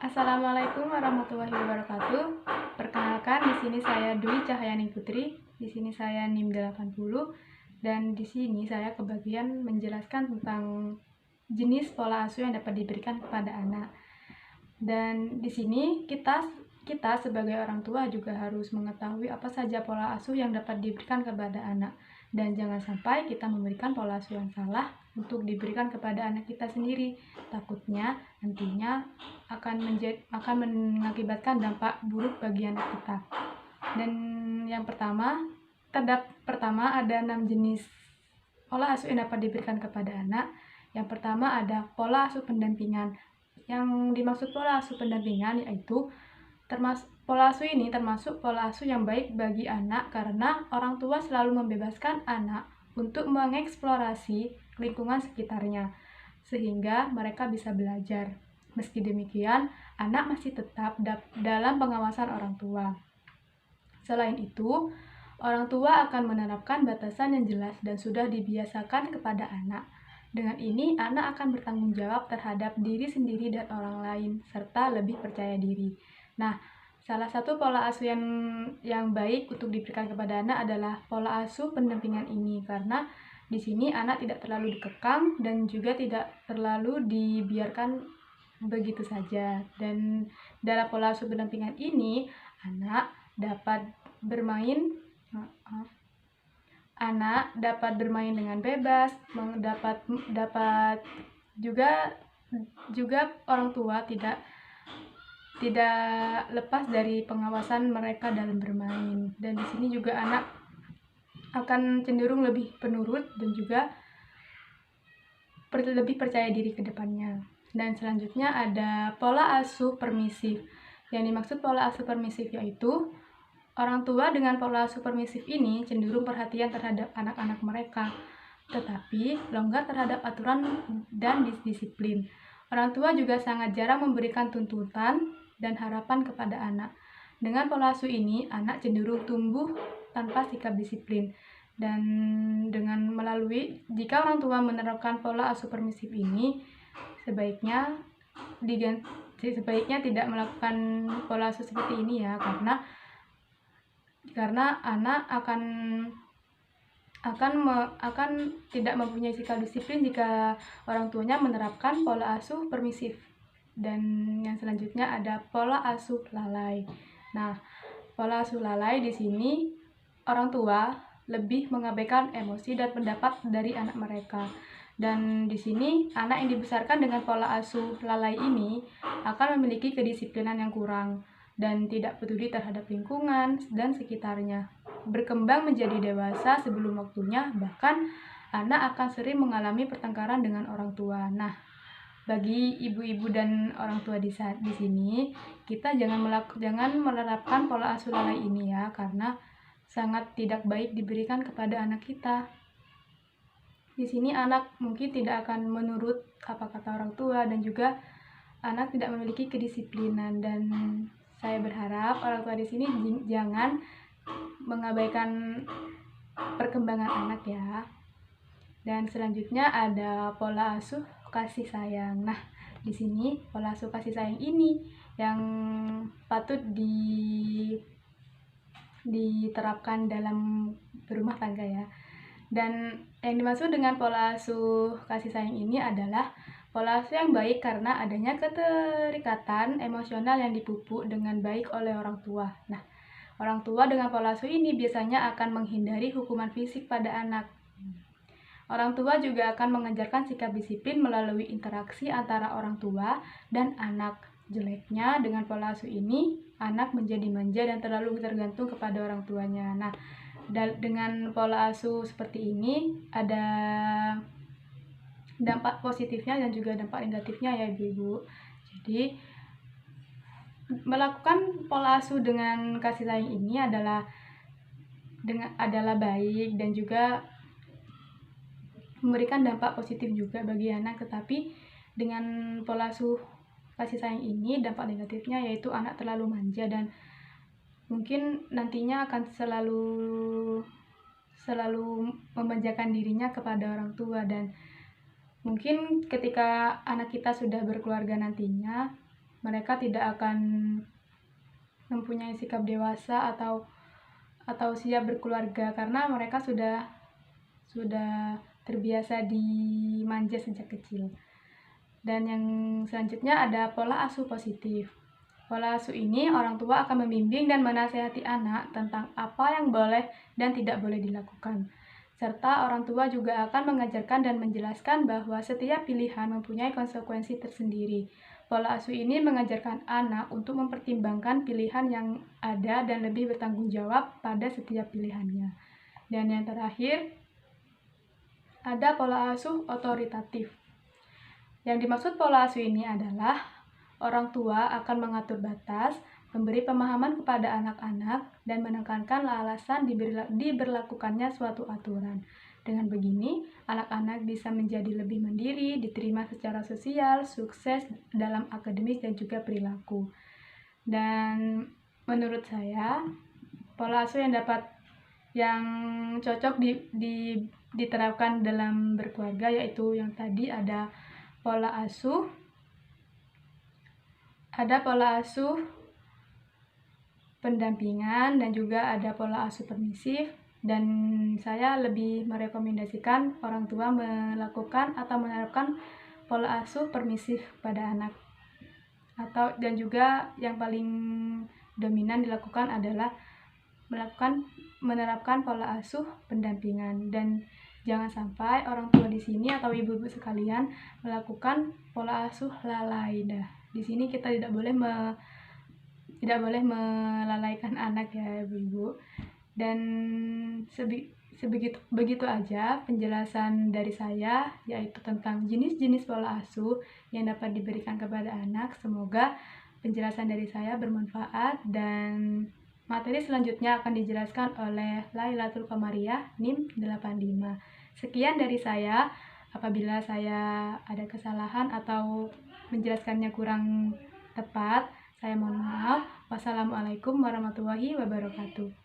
Assalamualaikum warahmatullahi wabarakatuh. Perkenalkan, di sini saya Dwi Cahyani Putri. Di sini saya NIM 80 dan di sini saya kebagian menjelaskan tentang jenis pola asuh yang dapat diberikan kepada anak. Dan di sini kita sebagai orang tua juga harus mengetahui apa saja pola asuh yang dapat diberikan kepada anak. Dan jangan sampai kita memberikan pola asuh yang salah untuk diberikan kepada anak kita sendiri. Takutnya nantinya akan mengakibatkan dampak buruk bagi anak kita. Dan yang pertama ada 6 jenis pola asuh yang dapat diberikan kepada anak. Yang pertama ada pola asuh pendampingan. Yang dimaksud pola asuh pendampingan yaitu pola asuh ini termasuk pola asuh yang baik bagi anak karena orang tua selalu membebaskan anak untuk mengeksplorasi lingkungan sekitarnya sehingga mereka bisa belajar. Meski demikian, anak masih tetap dalam pengawasan orang tua. Selain itu, orang tua akan menerapkan batasan yang jelas dan sudah dibiasakan kepada anak. Dengan ini, anak akan bertanggung jawab terhadap diri sendiri dan orang lain, serta lebih percaya diri. Nah, salah satu pola asuh yang baik untuk diberikan kepada anak adalah pola asuh pendampingan ini, karena di sini anak tidak terlalu dikekang dan juga tidak terlalu dibiarkan begitu saja. Dan dalam pola asuh pendampingan ini, anak dapat bermain dengan bebas, dapat juga orang tua tidak lepas dari pengawasan mereka dalam bermain. Dan di sini juga anak akan cenderung lebih penurut dan juga lebih percaya diri ke depannya. Dan selanjutnya ada pola asuh permisif. Yang dimaksud pola asuh permisif yaitu orang tua dengan pola asuh permisif ini cenderung perhatian terhadap anak-anak mereka, tetapi longgar terhadap aturan dan disiplin. Orang tua juga sangat jarang memberikan tuntutan dan harapan kepada anak. Dengan pola asuh ini, anak cenderung tumbuh tanpa sikap disiplin. Dan jika orang tua menerapkan pola asuh permisif ini, sebaiknya tidak melakukan pola asuh seperti ini ya, karena anak akan tidak mempunyai sikap disiplin jika orang tuanya menerapkan pola asuh permisif. Dan yang selanjutnya ada pola asuh lalai. Nah, pola asuh lalai di sini orang tua lebih mengabaikan emosi dan pendapat dari anak mereka. Dan di sini anak yang dibesarkan dengan pola asuh lalai ini akan memiliki kedisiplinan yang kurang dan tidak peduli terhadap lingkungan dan sekitarnya. Berkembang menjadi dewasa sebelum waktunya, bahkan anak akan sering mengalami pertengkaran dengan orang tua. Nah, bagi ibu-ibu dan orang tua di sini, kita jangan menerapkan pola asuh lalai ini ya, karena sangat tidak baik diberikan kepada anak kita. Di sini anak mungkin tidak akan menurut apa kata orang tua dan juga anak tidak memiliki kedisiplinan. Dan saya berharap orang tua di sini jangan mengabaikan perkembangan anak ya. Dan selanjutnya ada pola asuh kasih sayang. Nah, di sini pola asuh kasih sayang ini yang patut diterapkan dalam berumah tangga ya. Dan yang dimaksud dengan pola asuh kasih sayang ini adalah pola asuh yang baik karena adanya keterikatan emosional yang dipupuk dengan baik oleh orang tua. Nah, orang tua dengan pola asuh ini biasanya akan menghindari hukuman fisik pada anak. Orang tua juga akan mengajarkan sikap disiplin melalui interaksi antara orang tua dan anak. Jeleknya dengan pola asuh ini, anak menjadi manja dan terlalu tergantung kepada orang tuanya. Nah, dengan pola asuh seperti ini ada dampak positifnya dan juga dampak negatifnya ya ibu-ibu. Jadi melakukan pola asuh dengan kasih sayang ini adalah baik dan juga memberikan dampak positif juga bagi anak. Tetapi dengan pola asuh kasih sayang ini dampak negatifnya yaitu anak terlalu manja dan mungkin nantinya akan selalu memanjakan dirinya kepada orang tua. Dan mungkin ketika anak kita sudah berkeluarga nantinya, mereka tidak akan mempunyai sikap dewasa atau siap berkeluarga karena mereka sudah terbiasa dimanja sejak kecil. Dan yang selanjutnya ada pola asuh positif. Pola asuh ini orang tua akan membimbing dan menasihati anak tentang apa yang boleh dan tidak boleh dilakukan. Serta orang tua juga akan mengajarkan dan menjelaskan bahwa setiap pilihan mempunyai konsekuensi tersendiri. Pola asuh ini mengajarkan anak untuk mempertimbangkan pilihan yang ada dan lebih bertanggung jawab pada setiap pilihannya. Dan yang terakhir, ada pola asuh otoritatif. Yang dimaksud pola asuh ini adalah orang tua akan mengatur batas, memberi pemahaman kepada anak-anak, dan menekankan alasan diberlakukannya suatu aturan. Dengan begini, anak-anak bisa menjadi lebih mandiri, diterima secara sosial, sukses dalam akademis dan juga perilaku. Dan menurut saya, pola asuh yang cocok diterapkan dalam berkeluarga yaitu yang tadi ada pola asuh pendampingan dan juga ada pola asuh permisif, dan saya lebih merekomendasikan orang tua melakukan atau menerapkan pola asuh permisif pada anak. Dan juga yang paling dominan dilakukan adalah menerapkan pola asuh pendampingan. Dan jangan sampai orang tua di sini atau ibu-ibu sekalian melakukan pola asuh lalai. Di sini kita tidak boleh melalaikan anak ya ibu-ibu. Dan begitu aja penjelasan dari saya, yaitu tentang jenis-jenis pola asuh yang dapat diberikan kepada anak. Semoga penjelasan dari saya bermanfaat, dan materi selanjutnya akan dijelaskan oleh Lailatul Qamariah NIM 85. Sekian dari saya. Apabila saya ada kesalahan atau menjelaskannya kurang tepat, saya mohon maaf. Wassalamualaikum warahmatullahi wabarakatuh.